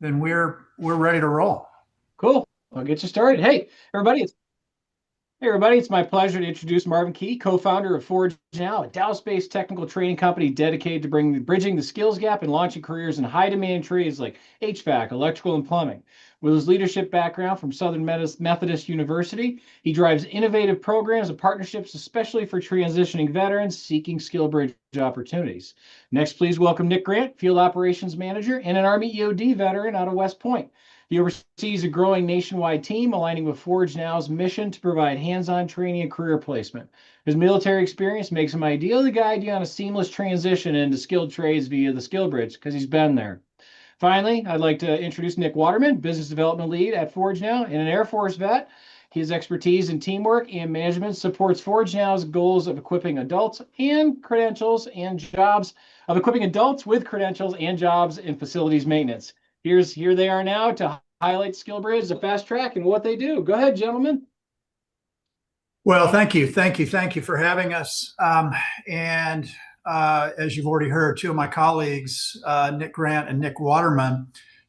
we're ready to roll. Cool. I'll get you started. Hey, everybody, it's my pleasure to introduce Marvin Key, co-founder of ForgeNow, a Dallas-based technical training company dedicated to bridging the skills gap and launching careers in high-demand trades like HVAC, electrical, and plumbing. With his leadership background from Southern Methodist University, he drives innovative programs and partnerships, especially for transitioning veterans seeking skill bridge opportunities. Next, please welcome Nick Grant, Field Operations Manager and an Army EOD veteran out of West Point. He oversees a growing nationwide team aligning with ForgeNow's mission to provide hands-on training and career placement. His military experience makes him ideal to guide you on a seamless transition into skilled trades via the skill bridge because he's been there. Finally, I'd like to introduce Nick Waterman, Business Development Lead at ForgeNow and an Air Force vet. His expertise in teamwork and management supports ForgeNow's goals of equipping adults with credentials and jobs in facilities maintenance. Here they are now to highlight SkillBridge, the fast track, and what they do. Go ahead, gentlemen. Well, thank you for having us. And as you've already heard, two of my colleagues, Nick Grant and Nick Waterman,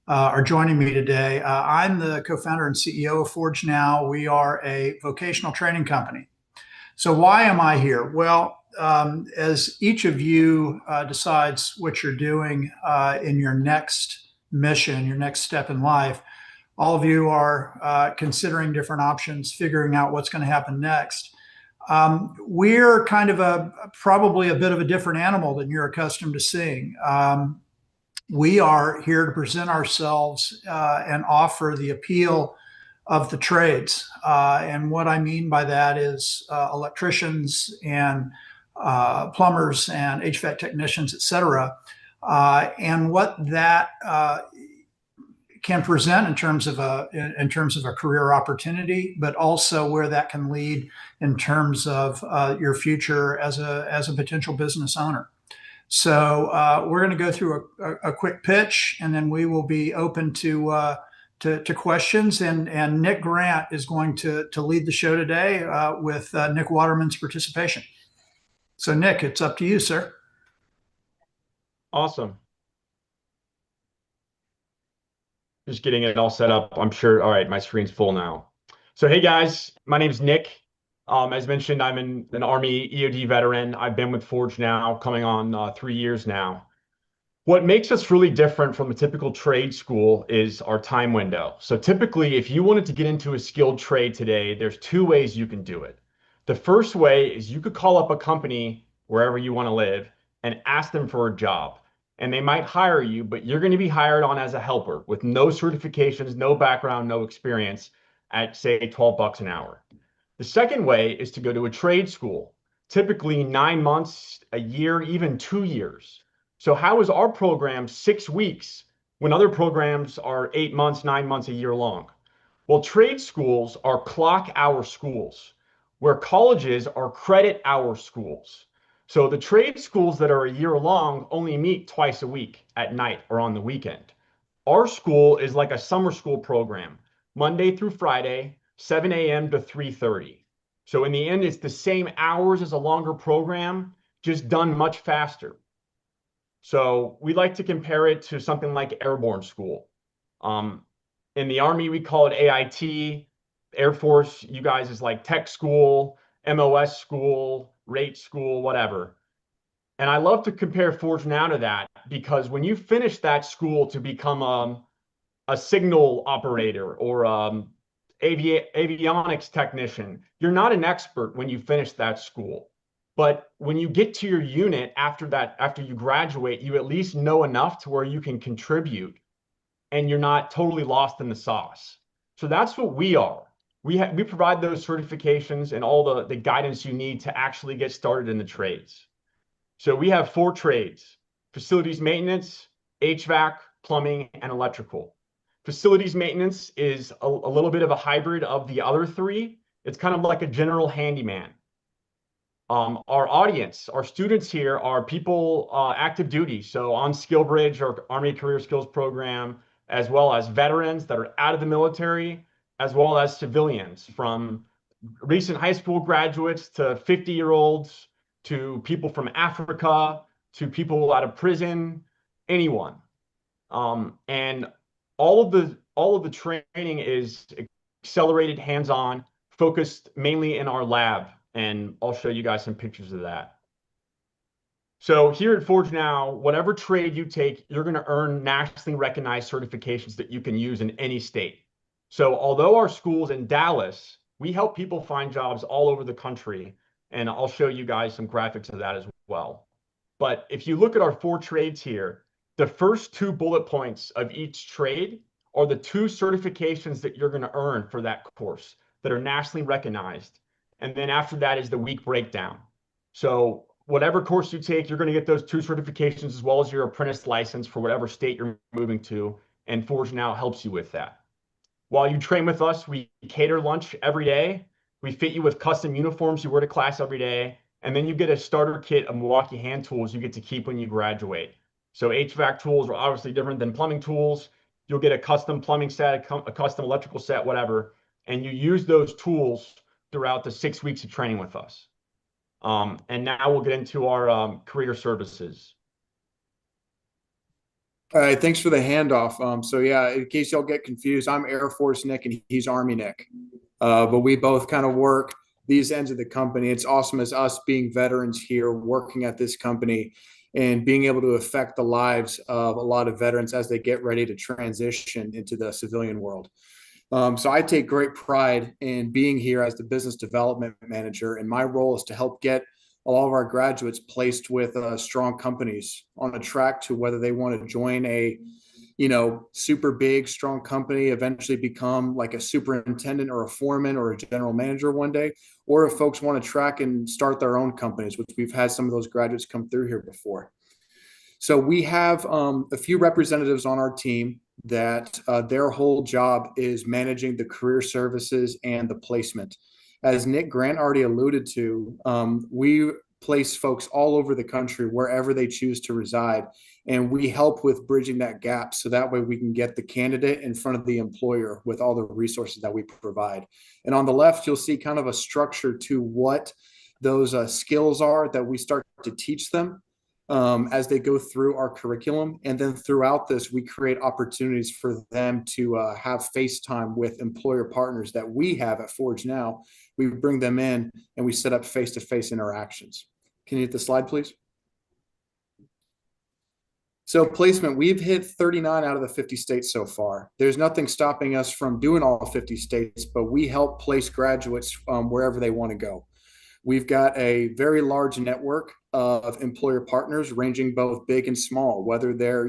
are joining me today. I'm the co-founder and CEO of ForgeNow. We are a vocational training company. So why am I here? Well, as each of you decides what you're doing in your next mission, your next step in life, all of you are considering different options, figuring out what's going to happen next. We're kind of probably a bit of a different animal than you're accustomed to seeing. We are here to present ourselves and offer the appeal of the trades. And what I mean by that is electricians and plumbers and HVAC technicians, et cetera. And what that can present in terms of a career opportunity, but also where that can lead in terms of your future as a potential business owner. So we're going to go through a quick pitch, and then we will be open to questions. And Nick Grant is going to lead the show today with Nick Waterman's participation. So Nick, it's up to you, sir. Awesome. Just getting it all set up. I'm sure. All right, my screen's full now. So hey guys, my name's Nick. As mentioned, I'm an Army EOD veteran. I've been with ForgeNow coming on 3 years now. What makes us really different from a typical trade school is our time window. So typically, if you wanted to get into a skilled trade today, there's two ways you can do it. The first way is you could call up a company wherever you want to live and ask them for a job. And they might hire you, but you're going to be hired on as a helper with no certifications, no background, no experience at, say, 12 bucks an hour. The second way is to go to a trade school, typically 9 months, a year, even 2 years. So how is our program 6 weeks when other programs are 8 months, 9 months, a year long? Well, trade schools are clock hour schools, where colleges are credit hour schools. So the trade schools that are a year long only meet twice a week at night or on the weekend. Our school is like a summer school program, Monday through Friday, 7 a.m. to 3:30. So in the end, it's the same hours as a longer program, just done much faster. So we like to compare it to something like airborne school. In the Army, we call it AIT. Air Force, you guys, is like tech school, MOS school, rate school, whatever. And I love to compare ForgeNow to that because when you finish that school to become a signal operator or avionics technician, you're not an expert when you finish that school. But when you get to your unit after that, after you graduate, you at least know enough to where you can contribute and you're not totally lost in the sauce. So that's what we are. We provide those certifications and all the guidance you need to actually get started in the trades. So we have 4 trades: facilities maintenance, HVAC, plumbing, and electrical. Facilities maintenance is a little bit of a hybrid of the other 3. It's kind of like a general handyman. Our audience, our students here are people active duty, so on SkillBridge or Army Career Skills Program, as well as veterans that are out of the military, as well as civilians, from recent high school graduates to 50-year-olds, to people from Africa, to people out of prison, anyone. And all of the training is accelerated, hands-on, focused mainly in our lab, and I'll show you guys some pictures of that. So here at ForgeNow, whatever trade you take, you're going to earn nationally recognized certifications that you can use in any state. So although our school's in Dallas, we help people find jobs all over the country, and I'll show you guys some graphics of that as well. But if you look at our 4 trades here, the first 2 bullet points of each trade are the 2 certifications that you're going to earn for that course that are nationally recognized. And then after that is the week breakdown. So whatever course you take, you're going to get those 2 certifications as well as your apprentice license for whatever state you're moving to. And ForgeNow helps you with that. While you train with us, we cater lunch every day. We fit you with custom uniforms you wear to class every day. And then you get a starter kit of Milwaukee hand tools you get to keep when you graduate. So HVAC tools are obviously different than plumbing tools. You'll get a custom plumbing set, a custom electrical set, whatever. And you use those tools throughout the 6 weeks of training with us. And now we'll get into our career services. All right, thanks for the handoff. So yeah, in case y'all get confused, I'm Air Force Nick and he's Army Nick. But we both kind of work these ends of the company. It's awesome as us being veterans here, working at this company and being able to affect the lives of a lot of veterans as they get ready to transition into the civilian world. So I take great pride in being here as the business development manager, and my role is to help get all of our graduates placed with strong companies on a track to whether they want to join a super big strong company, eventually become like a superintendent or a foreman or a general manager one day, or if folks want to track and start their own companies, which we've had some of those graduates come through here before. So we have a few representatives on our team that their whole job is managing the career services and the placement. As Nick Grant already alluded to, we place folks all over the country, wherever they choose to reside, and we help with bridging that gap so that way we can get the candidate in front of the employer with all the resources that we provide. And on the left, you'll see kind of a structure to what those skills are that we start to teach them as they go through our curriculum. And then throughout this, we create opportunities for them to have FaceTime with employer partners that we have at ForgeNow. We bring them in and we set up face-to-face interactions. Can you hit the slide, please? So placement, we've hit 39 out of the 50 states so far. There's nothing stopping us from doing all 50 states, but we help place graduates wherever they want to go. We've got a very large network of employer partners ranging both big and small, whether they're,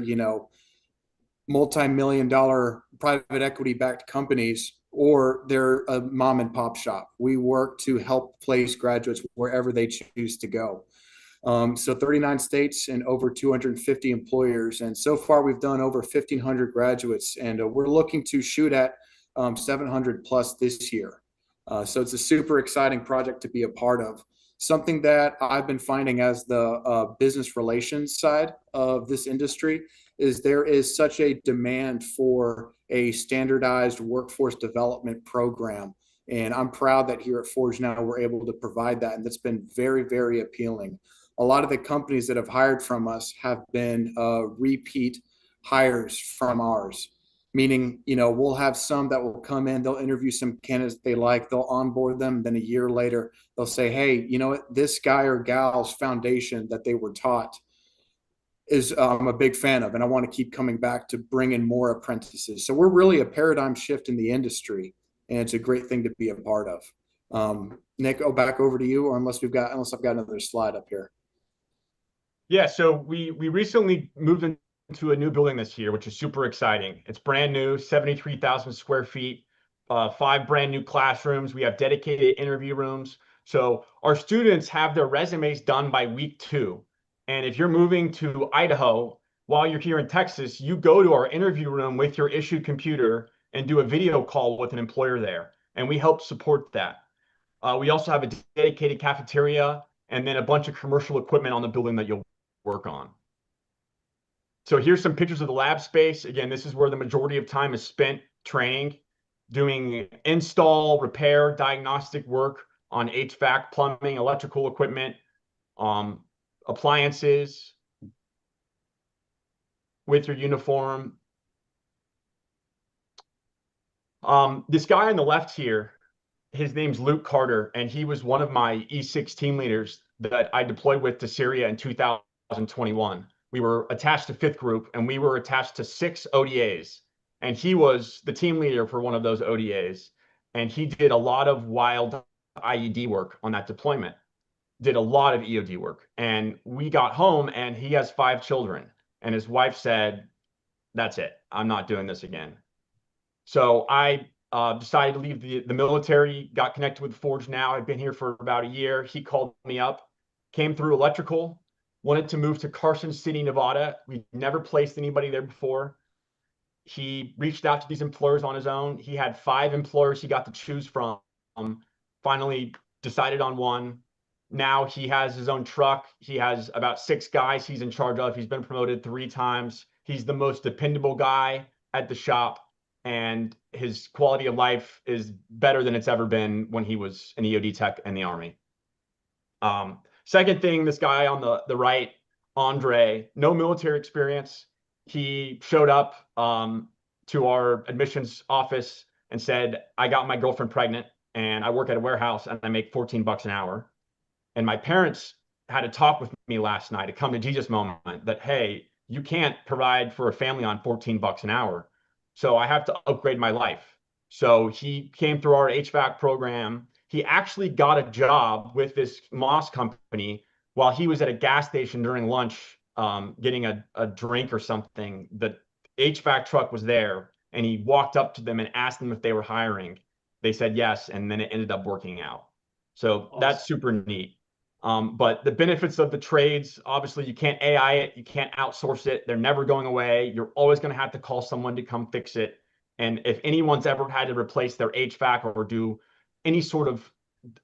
multi-million-dollar private equity-backed companies or they're a mom and pop shop. We work to help place graduates wherever they choose to go. So 39 states and over 250 employers. And so far we've done over 1,500 graduates, and we're looking to shoot at 700 plus this year. So it's a super exciting project to be a part of. Something that I've been finding as the business relations side of this industry is there is such a demand for a standardized workforce development program. And I'm proud that here at ForgeNow, we're able to provide that. And that's been very, very appealing. A lot of the companies that have hired from us have been repeat hires from ours. Meaning, we'll have some that will come in, they'll interview some candidates they like, they'll onboard them. Then a year later, they'll say, hey, you know what, this guy or gal's foundation that they were taught is I'm a big fan of, and I want to keep coming back to bring in more apprentices. So we're really a paradigm shift in the industry, and it's a great thing to be a part of. Nick, back over to you, or unless I've got another slide up here. Yeah, so we recently moved into a new building this year, which is super exciting. It's brand new, 73,000 square feet, 5 brand new classrooms. We have dedicated interview rooms. So our students have their resumes done by week 2. And if you're moving to Idaho while you're here in Texas, you go to our interview room with your issued computer and do a video call with an employer there. And we help support that. We also have a dedicated cafeteria and then a bunch of commercial equipment on the building that you'll work on. So here's some pictures of the lab space. Again, this is where the majority of time is spent training, doing install, repair, diagnostic work on HVAC, plumbing, electrical equipment, appliances. with your uniform. This guy on the left here, his name's Luke Carter, and he was one of my E6 team leaders that I deployed with to Syria in 2021. We were attached to 5th Group, and we were attached to 6 ODAs. And he was the team leader for one of those ODAs. And he did a lot of wild IED work on that deployment, did a lot of EOD work. And we got home, and he has 5 children. And his wife said, "That's it. I'm not doing this again." So I decided to leave the military, got connected with ForgeNow. I've been here for about a year. He called me up, came through electrical, wanted to move to Carson City, Nevada. We never placed anybody there before. He reached out to these employers on his own. He had 5 employers he got to choose from. Finally decided on one. Now he has his own truck. He has about 6 guys he's in charge of. He's been promoted 3 times. He's the most dependable guy at the shop, and his quality of life is better than it's ever been when he was an EOD tech in the Army. Second thing, this guy on the right, Andre, no military experience. He showed up to our admissions office and said, "I got my girlfriend pregnant, and I work at a warehouse, and I make $14 an hour. And my parents had a talk with me last night, a come to Jesus moment, that, hey, you can't provide for a family on $14 an hour. So I have to upgrade my life." So he came through our HVAC program. He actually got a job with this Moss company while he was at a gas station during lunch, getting a drink or something. The HVAC truck was there, and he walked up to them and asked them if they were hiring. They said yes, and then it ended up working out. So Awesome. That's super neat. But the benefits of the trades, obviously you can't AI it, you can't outsource it. They're never going away. You're always going to have to call someone to come fix it. And if anyone's ever had to replace their HVAC or do any sort of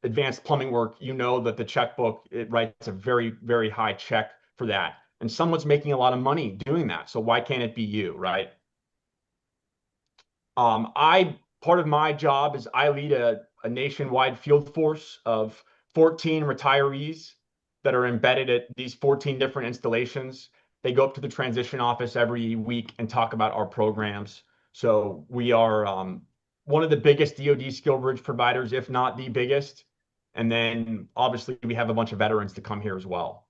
advanced plumbing work, you know that the checkbook, it writes a very, very high check for that. And someone's making a lot of money doing that. So why can't it be you, right? Part of my job is I lead a nationwide field force of 14 retirees that are embedded at these 14 different installations. They go up to the transition office every week and talk about our programs. So we are one of the biggest DoD skill bridge providers, if not the biggest. And then obviously we have a bunch of veterans to come here as well.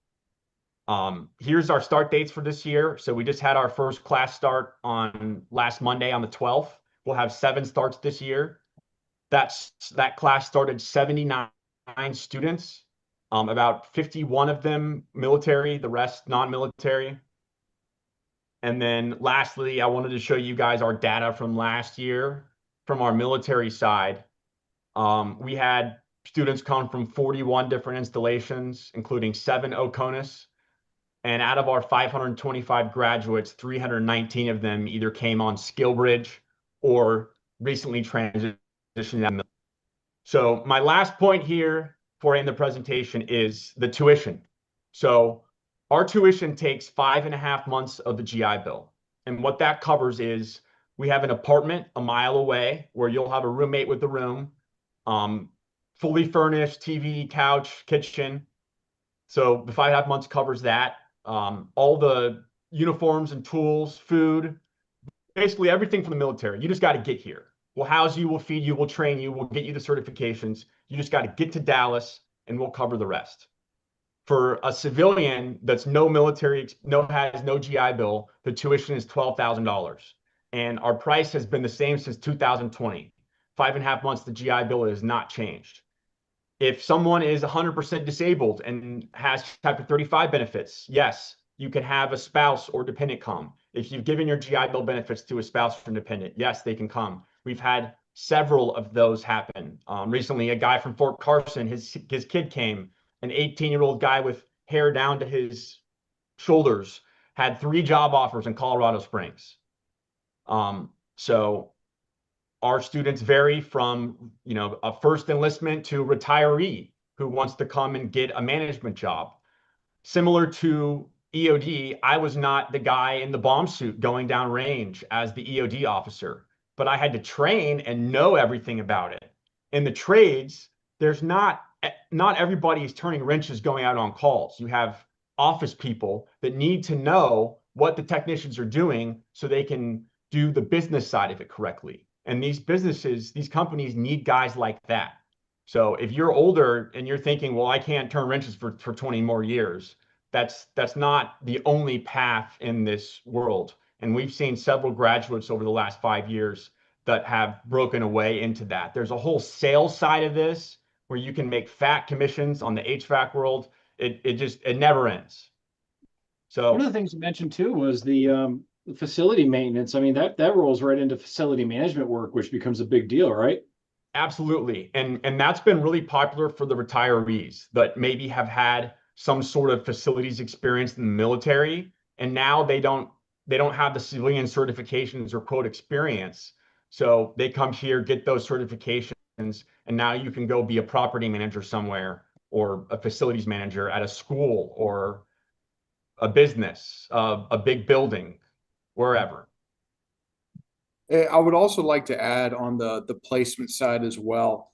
Here's our start dates for this year. So we just had our first class start on last Monday on the 12th. We'll have 7 starts this year. That class started 79 students, about 51 of them military, the rest non-military. And then lastly, I wanted to show you guys our data from last year from our military side. We had students come from 41 different installations, including 7 OCONUS. And out of our 525 graduates, 319 of them either came on SkillBridge or recently transitioned. So my last point here for in the presentation is the tuition. So our tuition takes 5.5 months of the GI Bill. And what that covers is we have an apartment a mile away where you'll have a roommate with the room, fully furnished, TV, couch, kitchen. So the 5.5 months covers that. All the uniforms and tools, food, basically everything from the military. You just got to get here. We'll house you, we'll feed you, we'll train you, we'll get you the certifications. You just got to get to Dallas and we'll cover the rest. For a civilian that's no military, has no GI Bill, the tuition is $12,000. And our price has been the same since 2020. 5.5 months, the GI Bill has not changed. If someone is 100% disabled and has Chapter 35 benefits, yes, you can have a spouse or dependent come. If you've given your GI Bill benefits to a spouse or dependent, yes, they can come. We've had several of those happen. Recently, a guy from Fort Carson, his kid came, an 18-year-old guy with hair down to his shoulders, had 3 job offers in Colorado Springs. So our students vary from, a first enlistment to retiree who wants to come and get a management job. Similar to EOD, I was not the guy in the bomb suit going down range as the EOD officer, but I had to train and know everything about it. In the trades, there's not everybody is turning wrenches going out on calls. You have office people that need to know what the technicians are doing so they can do the business side of it correctly. And these businesses, these companies need guys like that. So if you're older and you're thinking, well, I can't turn wrenches for 20 more years, that's not the only path in this world. And we've seen several graduates over the last 5 years that have broken away into that. There's a whole sales side of this where you can make fat commissions on the HVAC world. It never ends. One of So the things you mentioned too was the facility maintenance. I mean, that rolls right into facility management work, which becomes a big deal, right? absolutely. And that's been really popular for the retirees that maybe have had some sort of facilities experience in the military, and now they don't have the civilian certifications or quote experience. So they come here, get those certifications, and now you can go be a property manager somewhere or a facilities manager at a school or a business, a big building, wherever. I would also like to add on the placement side as well.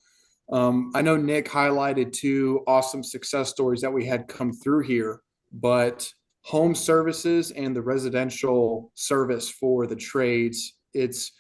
I know Nick highlighted two awesome success stories that we had come through here, but home services and the residential service for the trades, it's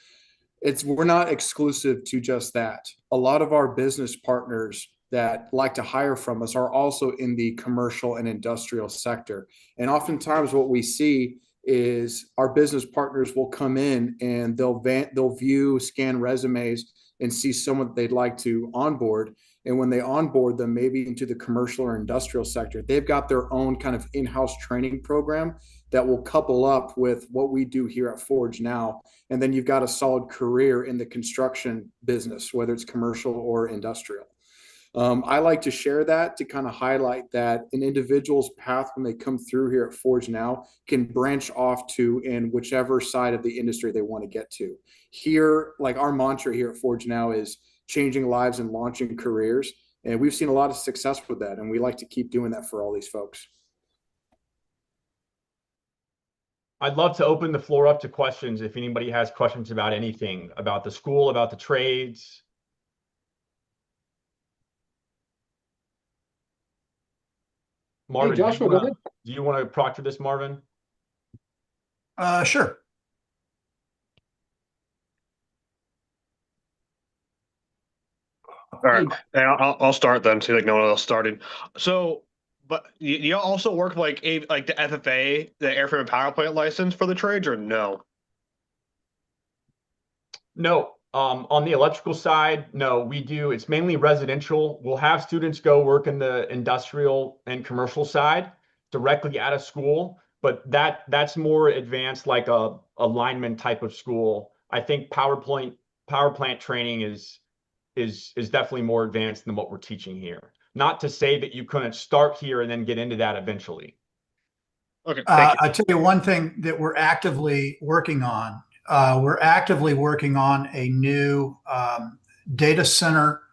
we're not exclusive to just that. A lot of our business partners that like to hire from us are also in the commercial and industrial sector. And oftentimes what we see is our business partners will come in and they'll view, scan resumes and see someone that they'd like to onboard. And when they onboard them, maybe into the commercial or industrial sector, they've got their own kind of in-house training program that will couple up with what we do here at ForgeNow. And then you've got a solid career in the construction business, whether it's commercial or industrial. I like to share that to kind of highlight that an individual's path when they come through here at ForgeNow can branch off to in whichever side of the industry they want to get to. Here, like our mantra here at ForgeNow is changing lives and launching careers. And we've seen a lot of success with that. And we like to keep doing that for all these folks. I'd love to open the floor up to questions if anybody has questions about anything, about the school, about the trades. Marvin, Hey, Joshua, go ahead. do you want to proctor this, Marvin? Sure. All right, and I'll start then. See, like no one else started. So, but you also work like the FFA, the airframe and power plant license for the trades, or no? No. On the electrical side, no, we do. It's mainly residential. We'll have students go work in the industrial and commercial side directly out of school, but that's more advanced, like a lineman type of school. I think power plant training is definitely more advanced than what we're teaching here. Not to say that you couldn't start here and then get into that eventually. Okay, thank you. I'll tell you one thing that we're actively working on. We're actively working on a new data center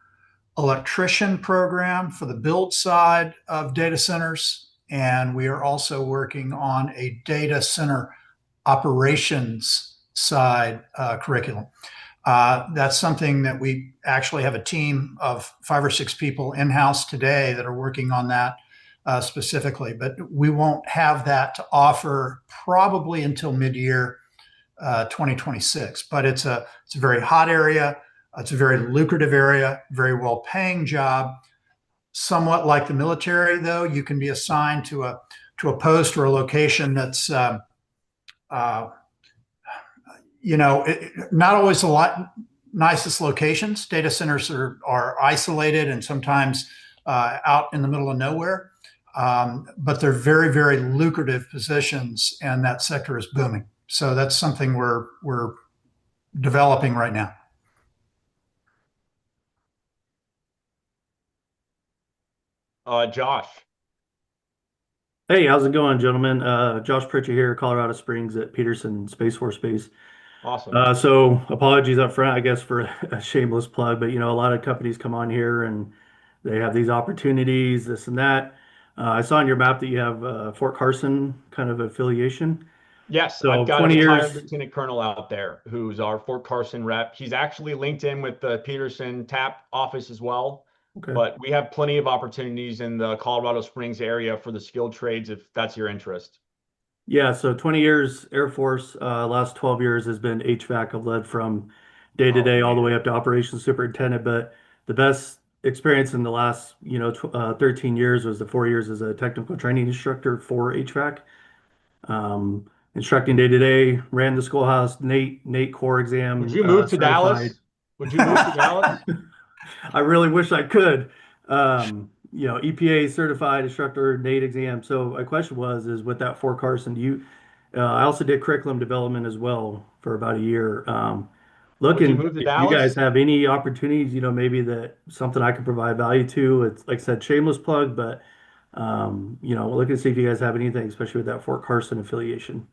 electrician program for the build side of data centers. And we are also working on a data center operations side curriculum. That's something that we actually have a team of 5 or 6 people in-house today that are working on that specifically, but we won't have that to offer probably until mid-year 2026. But it's a very hot area. It's a very lucrative area, very well-paying job. Somewhat like the military, though, you can be assigned to a post or a location that's not always nicest locations. Data centers are isolated and sometimes out in the middle of nowhere, but they're very, very lucrative positions, and that sector is booming. So that's something we're developing right now. Josh. Hey, how's it going, gentlemen? Josh Pritchett here, Colorado Springs at Peterson Space Force Base. Awesome. So apologies up front, I guess, for a shameless plug, but a lot of companies come on here and they have these opportunities, this and that. I saw on your map that you have Fort Carson kind of affiliation. Yes, So I've got a 20 retired years. lieutenant colonel out there who's our Fort Carson rep. He's actually linked in with the Peterson TAP office as well. Okay. But we have plenty of opportunities in the Colorado Springs area for the skilled trades if that's your interest. Yeah, so 20 years Air Force, last 12 years has been HVAC. I've led from day to Oh, day all the man. way up to operations superintendent, but the best experience in the last, 13 years was the 4 years as a technical training instructor for HVAC. Instructing day to day, ran the schoolhouse, Nate core Would exam, you move to certified. Dallas? Would you move to Dallas? I really wish I could. EPA certified instructor, NATE exam. So my question is with that for Carson, I also did curriculum development as well for about a year. Would you Looking move to if you guys Dallas? have any opportunities, maybe that something I could provide value to. It's like I said, shameless plug, but looking to see if you guys have anything, especially with that Fort Carson affiliation.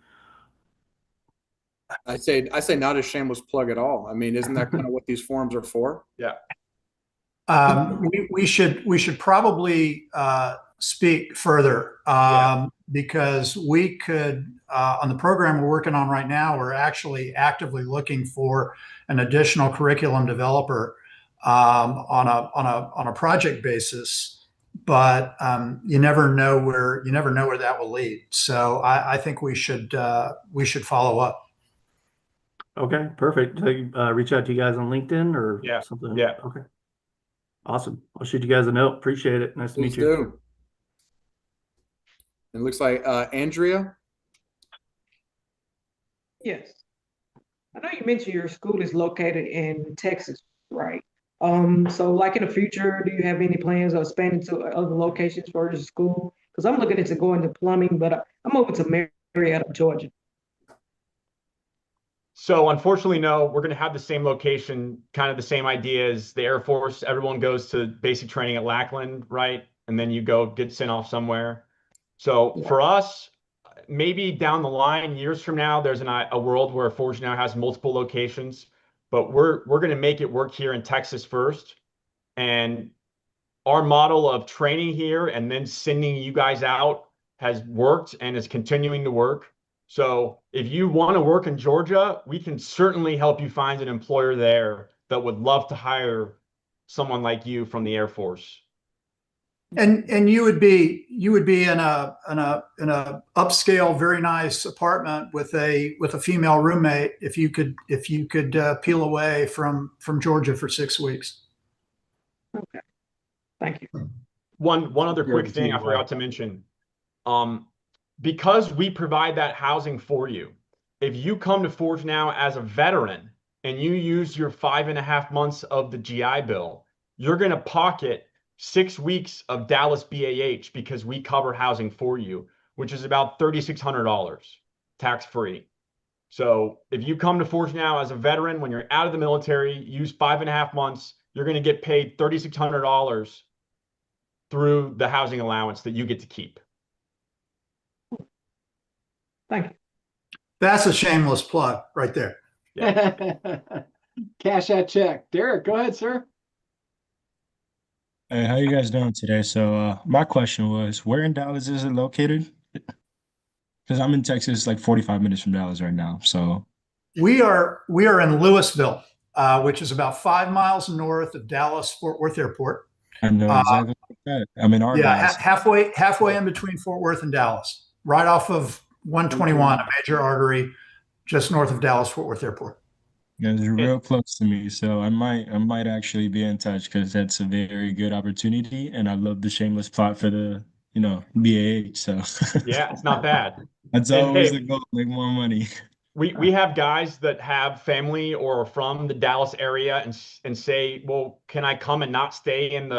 I say not a shameless plug at all. I mean, isn't that kind of what these forums are for? Yeah. We should probably speak further Yeah. because we could on the program we're working on right now. We're actually actively looking for an additional curriculum developer on a project basis, but you never know where that will lead. So I think we should follow up. Okay, perfect. Reach out to you guys on LinkedIn or Yeah. something. Yeah. Okay, awesome. I'll shoot you guys a note. Appreciate it. Nice to Please meet you. do. It looks like Andrea. Yes. I know you mentioned your school is located in Texas, right? So like in the future, do you have any plans of expanding to other locations for your school? Because I'm looking into going to plumbing, but I'm over to Marietta, Georgia. So unfortunately, no, we're going to have the same location, kind of the same idea as the Air Force. Everyone goes to basic training at Lackland, right? And then you go get sent off somewhere. So Yeah. for us, maybe down the line, years from now, there's a world where ForgeNow has multiple locations, but we're going to make it work here in Texas first. And our model of training here and then sending you guys out has worked and is continuing to work. So if you want to work in Georgia, we can certainly help you find an employer there that would love to hire someone like you from the Air Force. And you would be in a upscale, very nice apartment with a female roommate if you could peel away from Georgia for 6 weeks. Okay. Thank you. One other quick Good thing I team, forgot wow. to mention. Because we provide that housing for you, if you come to ForgeNow as a veteran and you use your 5.5 months of the GI Bill, you're going to pocket 6 weeks of Dallas BAH because we cover housing for you, which is about $3,600 tax free. So if you come to ForgeNow as a veteran, when you're out of the military, use 5.5 months, you're going to get paid $3,600 through the housing allowance that you get to keep. Thank you. That's a shameless plug right there. Cash that check. Derek, go ahead, sir. Hey, how you guys doing today? So, my question was, where in Dallas is it located? Because I'm in Texas, like 45 minutes from Dallas right now. So, We are in Louisville, which is about 5 miles north of Dallas Fort Worth Airport. I know Uh, exactly what that. I'm in our yeah, Dallas. halfway in between Fort Worth and Dallas, right off of 121, a major artery, just north of Dallas Fort Worth Airport. Yeah, it's And real close to me, so I might actually be in touch because that's a very good opportunity, and I love the shameless plot for the BAH. So yeah, it's not bad. that's And always the hey, goal, make more money. we have guys that have family or are from the Dallas area and say, well, can I come and not stay in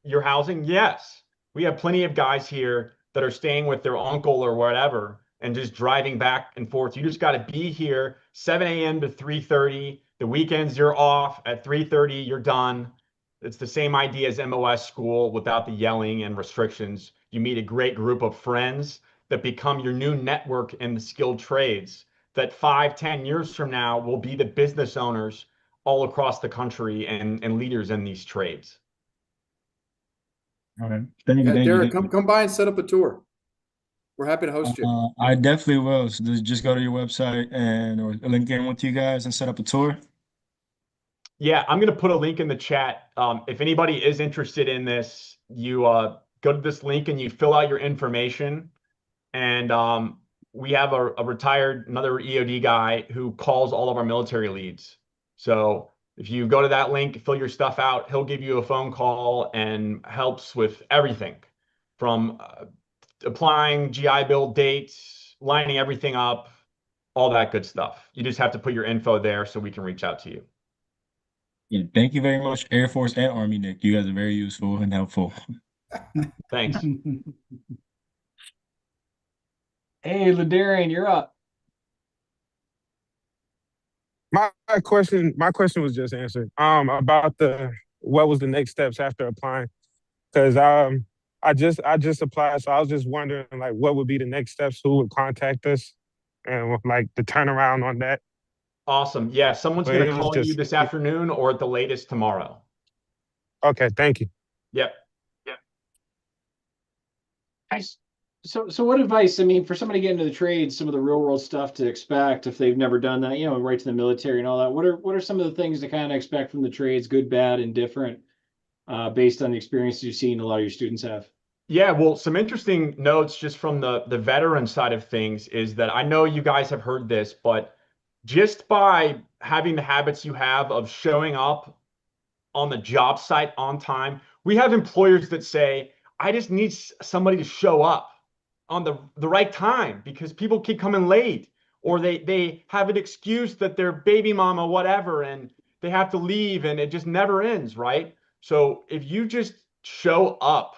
your housing? Yes. We have plenty of guys here that are staying with their uncle or whatever and just driving back and forth. You just got to be here 7 a.m. to 3:30. The weekends you're off at 3:30, you're done. It's the same idea as MOS school without the yelling and restrictions. You meet a great group of friends that become your new network in the skilled trades that 5, 10 years from now will be the business owners all across the country and leaders in these trades. All right. Thank you, Yeah, thank you, Derek, thank you. come by and set up a tour. We're happy to host you. I definitely will. So just go to your website and or link in with you guys and set up a tour. Yeah, I'm going to put a link in the chat. If anybody is interested in this, you go to this link and you fill out your information. And we have a retired, another EOD guy who calls all of our military leads. So if you go to that link, fill your stuff out, he'll give you a phone call and helps with everything from applying GI Bill dates, lining everything up, all that good stuff. You just have to put your info there so we can reach out to you. Yeah, thank you very much, Air Force and Army, Nick. You guys are very useful and helpful. Thanks. Hey, Ladarian, you're up. My question was just answered. About what was the next steps after applying? Because I just applied, so I was just wondering like what would be the next steps, who would contact us, and like the turnaround on that. Awesome. Yeah, someone's But going it to was call you just this afternoon or at the latest tomorrow. okay. Thank you. Yep. Nice. So what advice, I mean, for somebody getting into the trades, some of the real world stuff to expect if they've never done that, right to the military and all that, what are some of the things to kind of expect from the trades, good, bad, and different, based on the experiences you've seen a lot of your students have? Yeah, well, some interesting notes just from the veteran side of things is that I know you guys have heard this, but just by having the habits you have of showing up on the job site on time, we have employers that say, I just need somebody to show up on the right time because people keep coming late, or they have an excuse that their baby mama, whatever, and they have to leave and it just never ends, right? So if you just show up,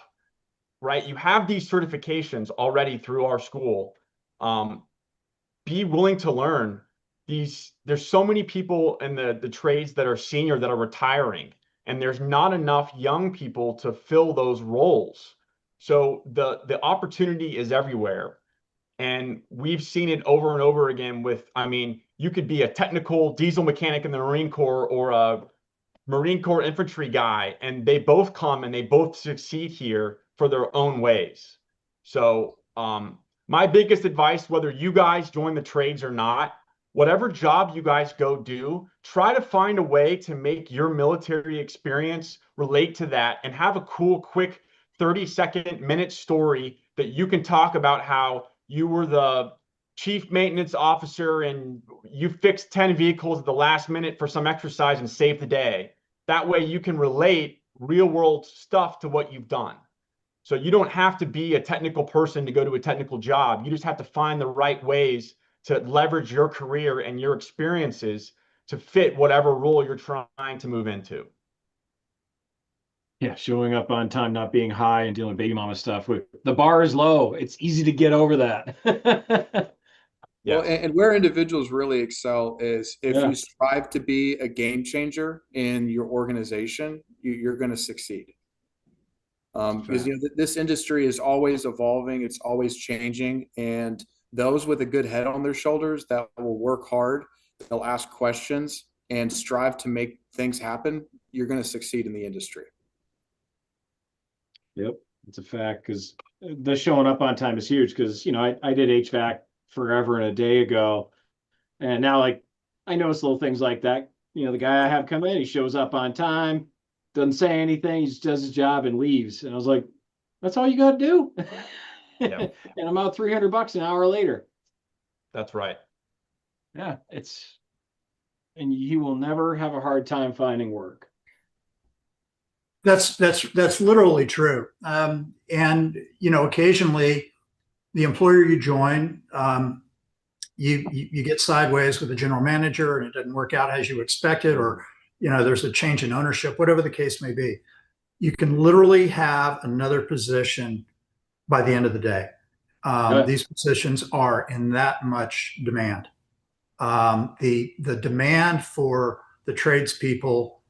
right, you have these certifications already through our school. Be willing to learn these. There's so many people in the trades that are senior that are retiring, and there's not enough young people to fill those roles. So the opportunity is everywhere. And we've seen it over and over again with, I mean, you could be a technical diesel mechanic in the Marine Corps or a Marine Corps infantry guy, and they both come and they both succeed here for their own ways. So, my biggest advice, whether you guys join the trades or not, whatever job you guys go do, try to find a way to make your military experience relate to that and have a cool, quick 30-second minute story that you can talk about how you were the chief maintenance officer and you fixed 10 vehicles at the last minute for some exercise and saved the day. That way you can relate real world stuff to what you've done. So you don't have to be a technical person to go to a technical job. You just have to find the right ways to leverage your career and your experiences to fit whatever role you're trying to move into. Yeah, showing up on time, not being high, and dealing with baby mama stuff. The bar is low. It's easy to get over that. Well, Yes. and where individuals really excel is if Yeah. you strive to be a game changer in your organization, you're going to succeed. Because this industry is always evolving, it's always changing, and those with a good head on their shoulders that will work hard, they'll ask questions and strive to make things happen, you're going to succeed in the industry. Yep, it's a fact because the showing up on time is huge because, I did HVAC forever and a day ago. And now, like, I notice little things like that. The guy I have come in, he shows up on time, doesn't say anything, he just does his job and leaves. And I was like, that's all you got to do. Yeah. And I'm out $300 an hour later. That's right. Yeah, and you will never have a hard time finding work. That's literally true. And occasionally the employer you join, you get sideways with the general manager and it doesn't work out as you expected, or there's a change in ownership, whatever the case may be. You can literally have another position by the end of the day. These positions are in that much demand. The demand for the tradespeople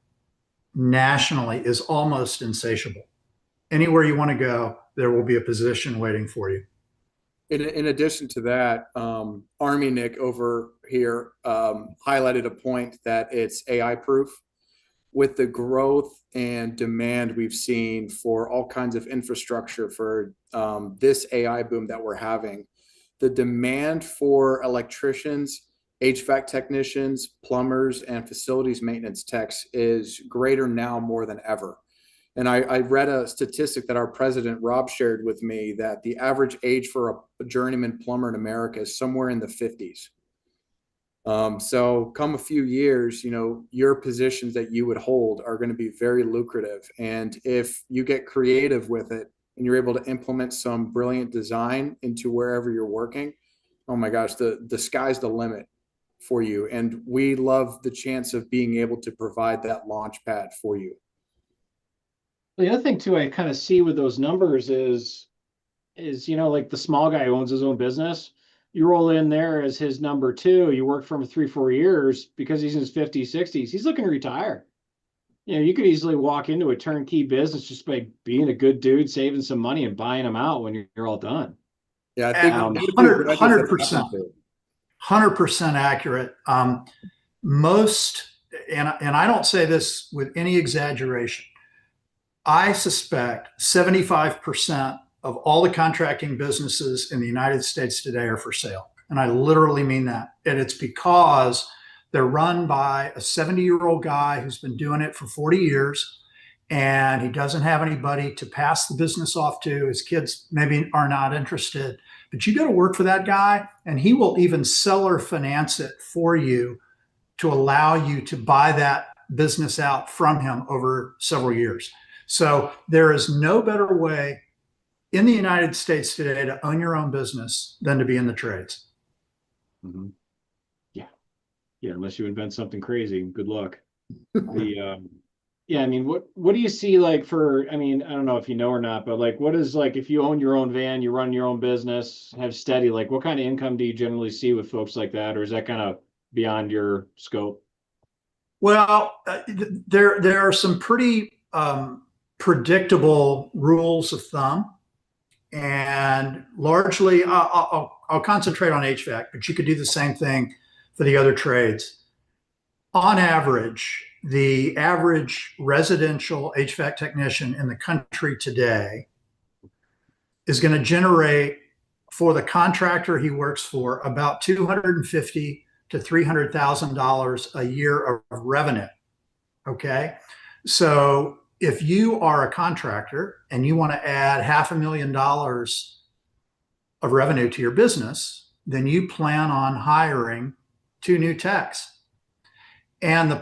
nationally is almost insatiable. Anywhere you want to go, there will be a position waiting for you. In addition to that, Army Nick over here highlighted a point that it's AI proof. With the growth and demand we've seen for all kinds of infrastructure for this AI boom that we're having, the demand for electricians, HVAC technicians, plumbers, and facilities maintenance techs is greater now more than ever. And I read a statistic that our president, Rob, shared with me that the average age for a journeyman plumber in America is somewhere in the 50s. So come a few years, your positions that you would hold are going to be very lucrative. And if you get creative with it and you're able to implement some brilliant design into wherever you're working, oh my gosh, the sky's the limit for you. And we love the chance of being able to provide that launch pad for you. The other thing too, I kind of see with those numbers is, like the small guy who owns his own business, you roll in there as his number two, you work for him 3-4 years because he's in his 50s, 60s, he's looking to retire. You could easily walk into a turnkey business just by being a good dude, saving some money and buying them out when you're all done. Yeah, I think And it would be a good idea to 100%. 100% accurate. Most, and I don't say this with any exaggeration, I suspect 75% of all the contracting businesses in the United States today are for sale. And I literally mean that. And it's because they're run by a 70-year-old guy who's been doing it for 40 years, and he doesn't have anybody to pass the business off to. His kids maybe are not interested, but you go to work for that guy, and he will even seller finance it for you to allow you to buy that business out from him over several years. So there is no better way in the United States today to own your own business than to be in the trades. Mm-hmm. Yeah, unless you invent something crazy. Good luck. Yeah, I mean, what do you see like for, I mean, I don't know if you know or not, but like what is like if you own your own van, you run your own business, have steady, like what kind of income do you generally see with folks like that? Or is that kind of beyond your scope? Well, there are some pretty predictable rules of thumb, and largely I'll concentrate on HVAC, but you could do the same thing for the other trades. On average, the average residential HVAC technician in the country today is going to generate, for the contractor he works for, about $250,000 to $300,000 a year of revenue. Okay, so if you are a contractor and you want to add $500,000 of revenue to your business, then you plan on hiring 2 new techs. And the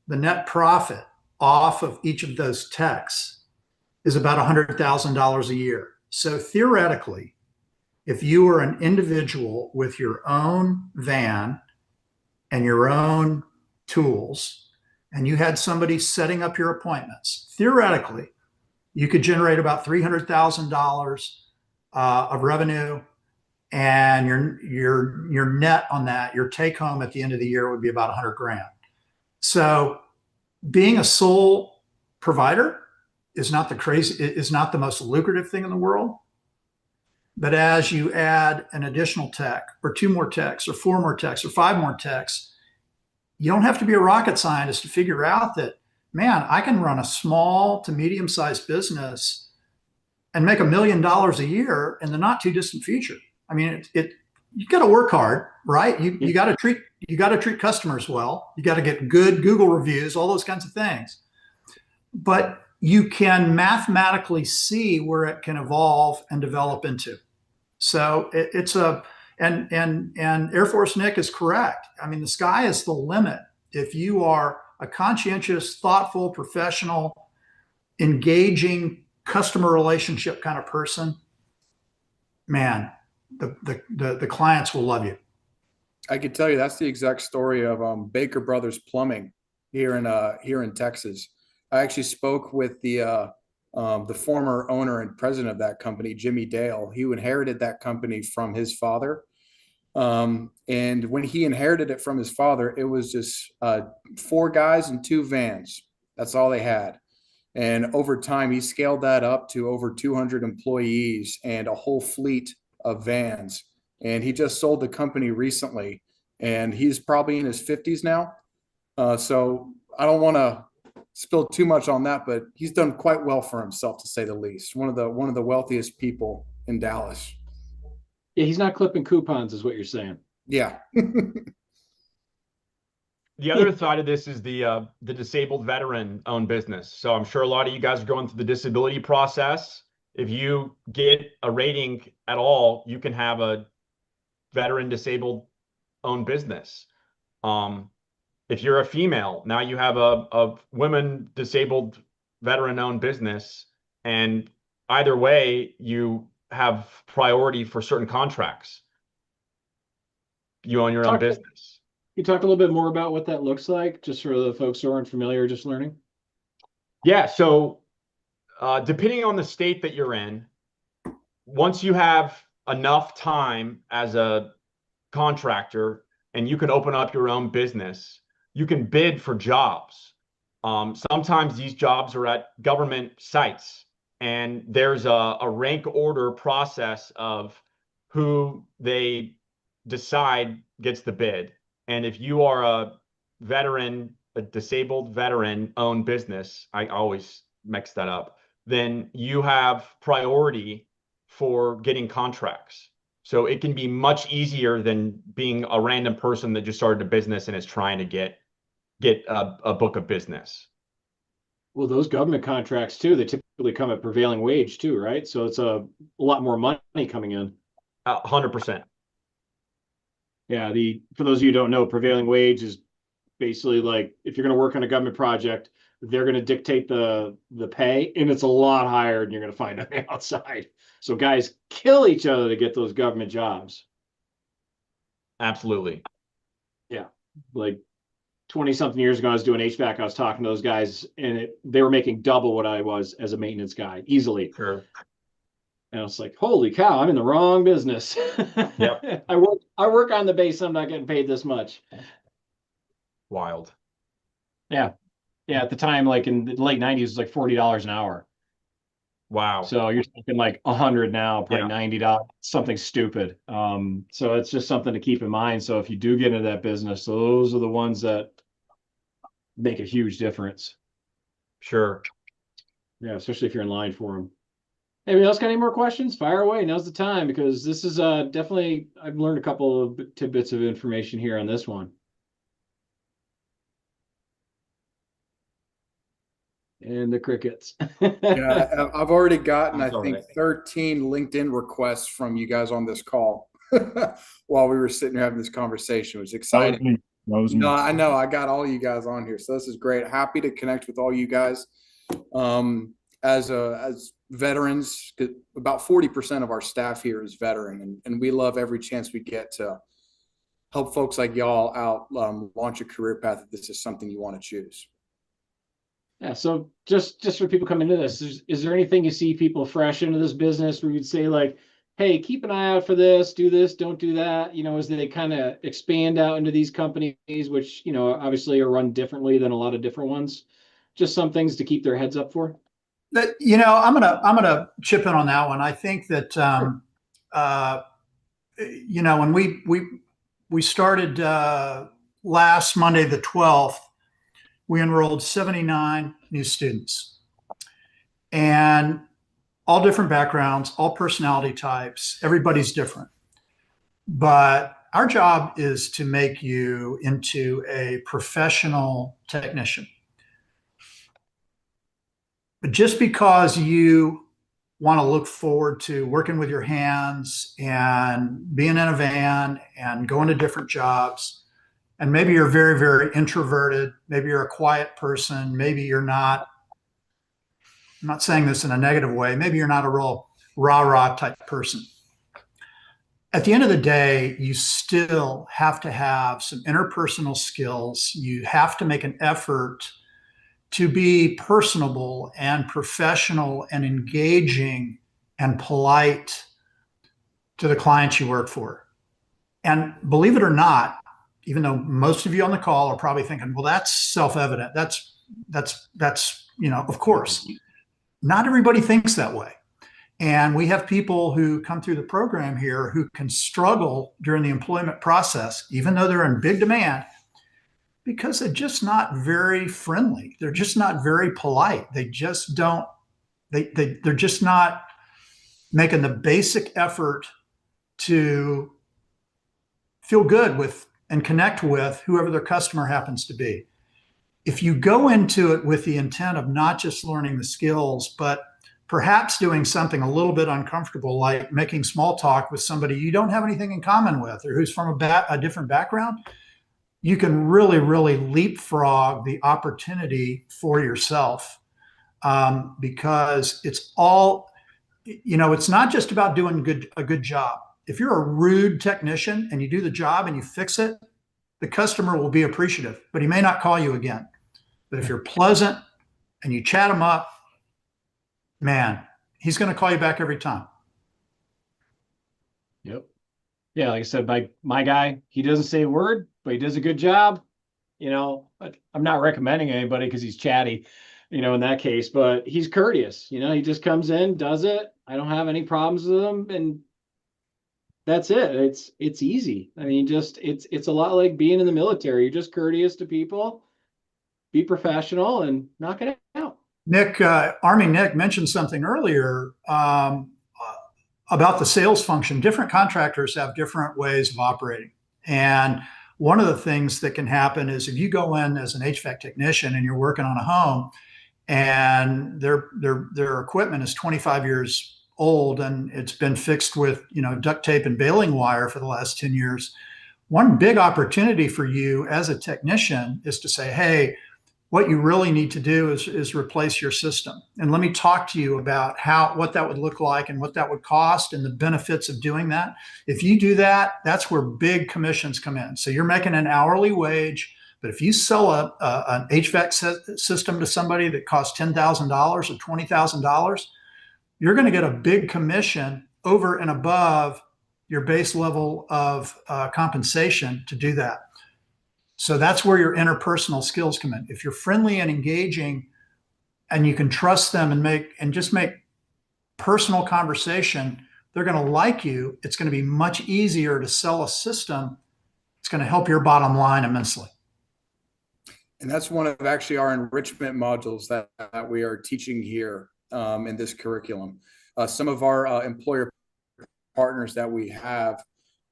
net profit off of each of those techs is about $100,000 a year. So theoretically, if you were an individual with your own van and your own tools, and you had somebody setting up your appointments, theoretically, you could generate about $300,000 of revenue, and your net on that, your take home at the end of the year would be about 100 grand. So being a sole provider is not the most lucrative thing in the world. But as you add an additional tech or 2 more techs or 4 more techs or 5 more techs, you don't have to be a rocket scientist to figure out that, man, I can run a small to medium-sized business and make $1 million a year in the not too distant future. I mean, you got to work hard, right? You got to treat customers well. You got to get good Google reviews, all those kinds of things. But you can mathematically see where it can evolve and develop into. So and Air Force Nick is correct. I mean, the sky is the limit. If you are a conscientious, thoughtful, professional, engaging customer relationship kind of person, man, the clients will love you. I could tell you that's the exact story of Baker Brothers Plumbing here in Texas. I actually spoke with the former owner and president of that company, Jimmy Dale. He inherited that company from his father. And when he inherited it from his father, it was just 4 guys and 2 vans. That's all they had. And over time, he scaled that up to over 200 employees and a whole fleet of vans. And he just sold the company recently, and he's probably in his 50s now. So I don't want to spill too much on that, but he's done quite well for himself, to say the least. One of the wealthiest people in Dallas. Yeah, he's not clipping coupons, is what you're saying. Yeah. The other side of this is the disabled veteran owned business. So I'm sure a lot of you guys are going through the disability process. If you get a rating at all, you can have a veteran disabled owned business. If you're a female, now you have a women disabled veteran owned business. And either way, you have priority for certain contracts. You own your own business. You talk a little bit more about what that looks like, just for the folks who aren't familiar, just learning. Yeah. So depending on the state that you're in, once you have enough time as a contractor and you can open up your own business, you can bid for jobs. Sometimes these jobs are at government sites, and there's a rank order process of who they decide gets the bid. And if you are a veteran, a disabled veteran owned business, I always mix that up, then you have priority for getting contracts. So it can be much easier than being a random person that just started a business and is trying to get a book of business. Well, those government contracts too, they typically come at prevailing wage too, right? So it's a lot more money coming in. 100%. Yeah, for those of you who don't know, prevailing wage is basically like if you're going to work on a government project, they're going to dictate the pay, and it's a lot higher than you're going to find on the outside. So guys kill each other to get those government jobs. Absolutely. Yeah, like 20-something years ago, I was doing HVAC. I was talking to those guys, and they were making double what I was as a maintenance guy, easily. Sure. And I was like, holy cow, I'm in the wrong business. Yep. I work on the base. I'm not getting paid this much. Wild. Yeah. Yeah. At the time, like in the late 90s, it was like $40 an hour. Wow. So you're thinking like 100 now, probably $90, something stupid. So it's just something to keep in mind. So if you do get into that business, those are the ones that make a huge difference. Sure. Yeah, especially if you're in line for them. Anybody else got any more questions? Fire away. Now's the time, because this is definitely, I've learned a couple of tidbits of information here on this one. And the crickets. Yeah, I've already gotten, I That's all think, right. 13 LinkedIn requests from you guys on this call while we were sitting here having this conversation. It was exciting. That was me. No, I know. I got all you guys on here. So this is great. Happy to connect with all you guys. As veterans, about 40% of our staff here is veteran, and we love every chance we get to help folks like y'all out launch a career path if this is something you want to choose. Yeah, so just for people coming into this, is there anything you see people fresh into this business where you'd say like, hey, keep an eye out for this, don't do that, as they kind of expand out into these companies, which, obviously are run differently than a lot of different ones. Just some things to keep their heads up for. That, I'm gonna chip in on that one. I think that when we started last Monday the 12th, we enrolled 79 new students, and all different backgrounds, all personality types. Everybody's different, but our job is to make you into a professional technician. But just because you want to look forward to working with your hands and being in a van and going to different jobs, and maybe you're very, very introverted, maybe you're a quiet person, maybe you're not, I'm not saying this in a negative way, maybe you're not a real rah-rah type person. At the end of the day, you still have to have some interpersonal skills. You have to make an effort to be personable and professional and engaging and polite to the clients you work for. And believe it or not, even though most of you on the call are probably thinking, well, that's self-evident. That's of course. Not everybody thinks that way. And we have people who come through the program here who can struggle during the employment process, even though they're in big demand, because they're just not very friendly. They're just not very polite. They just don't, they're just not making the basic effort to feel good with and connect with whoever their customer happens to be. If you go into it with the intent of not just learning the skills, but perhaps doing something a little bit uncomfortable, like making small talk with somebody you don't have anything in common with, or who's from a different background, you can really, really leapfrog the opportunity for yourself, because it's all, it's not just about doing a good job. If you're a rude technician and you do the job and you fix it, the customer will be appreciative, but he may not call you again. But if you're pleasant and you chat him up, man, he's going to call you back every time. Yep. Yeah, like I said, my guy, he doesn't say a word, but he does a good job. I'm not recommending anybody because he's chatty, in that case, but he's courteous. He just comes in, does it. I don't have any problems with him, and that's it. It's easy. I mean, it's a lot like being in the military. You're just courteous to people, be professional, and knock it out. Nick, Army Nick mentioned something earlier about the sales function. Different contractors have different ways of operating. And one of the things that can happen is if you go in as an HVAC technician and you're working on a home and their equipment is 25 years old and it's been fixed with, duct tape and baling wire for the last 10 years, one big opportunity for you as a technician is to say, hey, what you really need to do is replace your system. And let me talk to you about what that would look like and what that would cost and the benefits of doing that. If you do that, that's where big commissions come in. So you're making an hourly wage, but if you sell an HVAC system to somebody that costs $10,000 or $20,000, you're going to get a big commission over and above your base level of compensation to do that. So that's where your interpersonal skills come in. If you're friendly and engaging and you can trust them and just make personal conversation, they're going to like you. It's going to be much easier to sell a system. It's going to help your bottom line immensely. And that's one of actually our enrichment modules that we are teaching here in this curriculum. Some of our employer partners that we have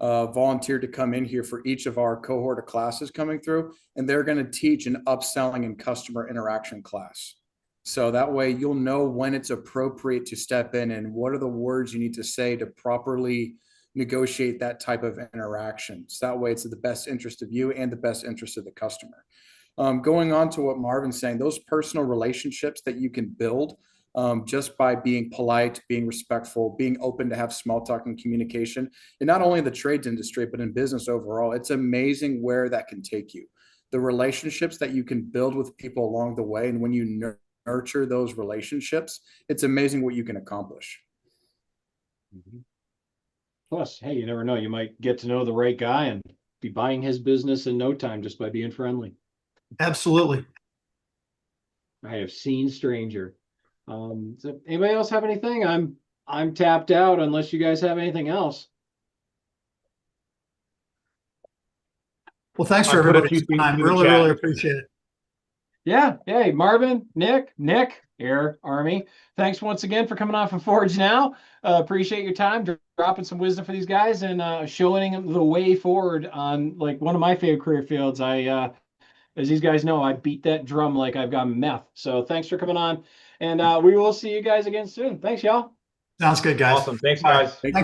volunteered to come in here for each of our cohort of classes coming through, and they're going to teach an upselling and customer interaction class. So that way you'll know when it's appropriate to step in and what are the words you need to say to properly negotiate that type of interaction. So that way it's in the best interest of you and the best interest of the customer. Going on to what Marvin's saying, those personal relationships that you can build just by being polite, being respectful, being open to have small talk and communication, and not only in the trades industry, but in business overall. It's amazing where that can take you. The relationships that you can build with people along the way, and when you nurture those relationships, it's amazing what you can accomplish. Mm-hmm. Plus, hey, you never know. You might get to know the right guy and be buying his business in no time just by being friendly. Absolutely. I have seen stranger. So anybody else have anything? I'm tapped out unless you guys have anything else. Well, thanks for everybody's time. Really appreciate it. Yeah. Hey, Marvin, Nick, Air Army. Thanks once again for coming on from ForgeNow. Appreciate your time, dropping some wisdom for these guys and showing them the way forward on like one of my favorite career fields. As these guys know, I beat that drum like I've got meth. So thanks for coming on. And we will see you guys again soon. Thanks, y'all. Sounds good, guys. Awesome. Thanks, guys. Thanks.